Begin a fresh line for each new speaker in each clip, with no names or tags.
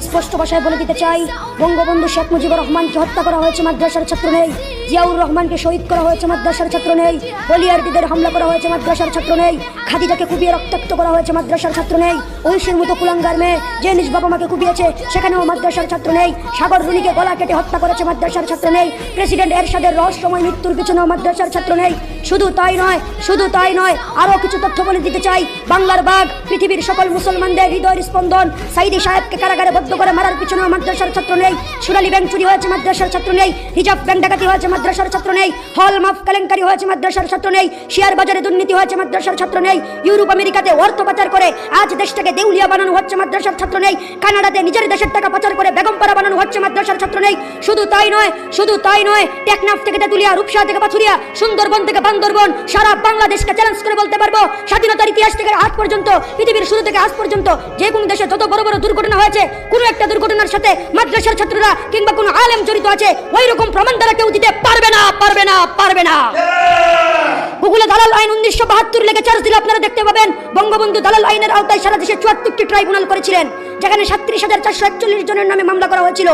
স্পষ্ট ভাষায় বলে দিতে চাই, বঙ্গবন্ধু শেখ মুজিবুর রহমানকে হত্যা করা হয়েছে, মাদ্রাসার ছাত্র নেই। জিয়াউর রহমানকে শহীদ করা হয়েছে, মাদ্রাসার ছাত্র নেই। বলিয়ারটিদের হামলা করা হয়েছে, মাদ্রাসার ছাত্র নেই। খাদিজাকে কুপিয়ে রক্তাক্ত করা হয়েছে, মাদ্রাসার ছাত্র নেই। ঐশীর মতো কুলাঙ্গার মেয়ে যে নিজ বাবা মাকে কুপিয়েছে, সেখানেও মাদ্রাসার ছাত্র নেই। সাগর রুনিকে গলা কেটে হত্যা করেছে, মাদ্রাসার ছাত্র নেই। প্রেসিডেন্ট এরশাদের রহস্যময় মৃত্যুর পিছনেও মাদ্রাসার ছাত্র নেই। শুধু তাই নয়, আরো কিছু তথ্য বলে দিতে চাই। বাংলার বাঘ, পৃথিবীর সকল মুসলমানদের হৃদয়ের স্পন্দন সাইদি সাহেবকে কারাগারে বদ্ধ করে মারার পিছনেও মাদ্রাসার ছাত্র নেই। সোনালী ব্যাংক চুরি হয়েছে, মাদ্রাসার ছাত্র নেই। রিজার্ভ ব্যাংক ডাকাতি হয়েছে, মাদ্রাসার ছাত্র নেই। হল মাফ কেলেঙ্কারি হয়েছে, মাদ্রাসার ছাত্র নেই। শেয়ার বাজারে দুর্নীতি হয়েছে, মাদ্রাসার ছাত্র নেই। ইউরোপ আমেরিকাতে অর্থ পাচার করে আজ দেশটাকে দেউলিয়া বানানো হচ্ছে, মাদ্রাসার ছাত্র নেই। কানাডাতে নিজের দেশের টাকা পাচার করে বেগমপাড়া বানানো হচ্ছে, মাদ্রাসার ছাত্র নেই। শুধু তাই নয়, টেকনাফ থেকে তেতুলিয়া, রূপসা থেকে পাথুরিয়া, সুন্দরবন থেকে বান্দরবন, সারা বাংলাদেশকে চ্যালেঞ্জ করে বলতে পারবো, স্বাধীনতার ইতিহাস থেকে আজ পর্যন্ত, পৃথিবীর শুরু থেকে আজ পর্যন্ত যে কোনো দেশে যত বড় বড় দুর্ঘটনা হয়েছে, কোনো একটা দুর্ঘটনার সাথে মাদ্রাসার ছাত্ররা কিংবা কোনো আলেম জড়িত আছে, ওই রকম প্রমাণ দ্বারা কেউ দিতে পারবে না। গুগলে দালাল আইন 1972 লেগে চার্জ দিলে আপনারা দেখতে পাবেন বঙ্গবন্ধু দালাল আইনের আওতায় সারা দেশে 74টি ট্রাইব্যুনাল করেছিলেন, যেখানে 37,441 জনের নামে মামলা করা হয়েছিল।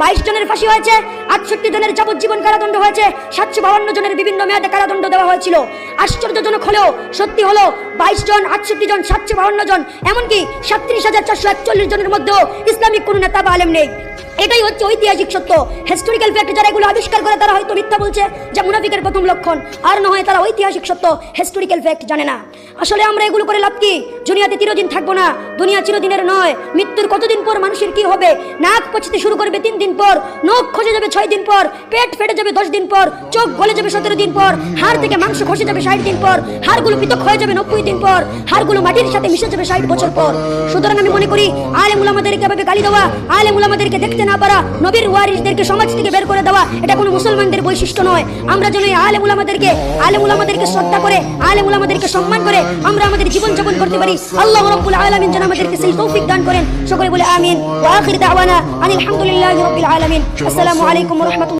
22 জনের ফাঁসি হয়েছে, 68 জনের যাবজ্জীবন কারাদণ্ড হয়েছে, 752 জনের বিভিন্ন মেয়াদে কারাদণ্ড দেওয়া হয়েছিল। আশ্চর্যজনক হলেও সত্যি হলো, 22 জন, 68 জন, 752 জন, এমনকি 37,441 জনের মধ্যেও ইসলামিক কোনো নেতা বা আলেম নেই। এটাই হচ্ছে ঐতিহাসিক সত্য, হিস্টোরিক্যাল ফ্যাক্ট। যারা এগুলো আবিষ্কার করে তারা হয়তো মিথ্যা বলছে, যা মুনাফিকের প্রথম লক্ষণ, আর না হয় তারা ঐতিহাসিক সত্য, হিস্টোরিক্যাল ফ্যাক্ট জানে না। আসলে আমরা এগুলো করে লাভ কি? দুনিয়াতে চিরদিন থাকবো না, দুনিয়া চিরদিনের নয়। মৃত্যুর কতদিন পর মানুষের কি হবে? নাক পচতে শুরু করবে 3 দিন পর, নখ খসে যাবে 6 দিন পর, পেট ফেটে যাবে 10 দিন পর, চোখ গলে যাবে 17 দিন পর, হাড় থেকে মাংস খসে যাবে 60 দিন পর, হাড়গুলো পৃথক হয়ে যাবে 90 দিন পর, হাড়গুলো মাটির সাথে মিশে যাবে 60 বছর পর। সুতরাং আমি মনে করি আলেম উলামাদেরকে এভাবে গালি দেওয়া, আলেম উলামাদেরকে দেখতে না পারা, নবীর ওয়ারিসদেরকে সমাজ থেকে বের করে দেওয়া, এটা কোনো মুসলমানদের বৈশিষ্ট্য নয়। আমরা যেন এই আলেম উলামাদেরকে শ্রদ্ধা করে, আলেম উলামাদেরকে সম্মান করে আমরা আমাদের জীবন যাপন করতে পারি। আল্লাহ রাব্বুল আলামিন যেন আমাদেরকে সেই তৌফিক দান করেন। সকলে বলে আমিন। ওয়া আখির দাওয়ানা আনিল হামদুলিল্লাহি রাব্বিল আলামিন। আসসালামু আলাইকুম ওয়া রাহমাতুল্লাহ।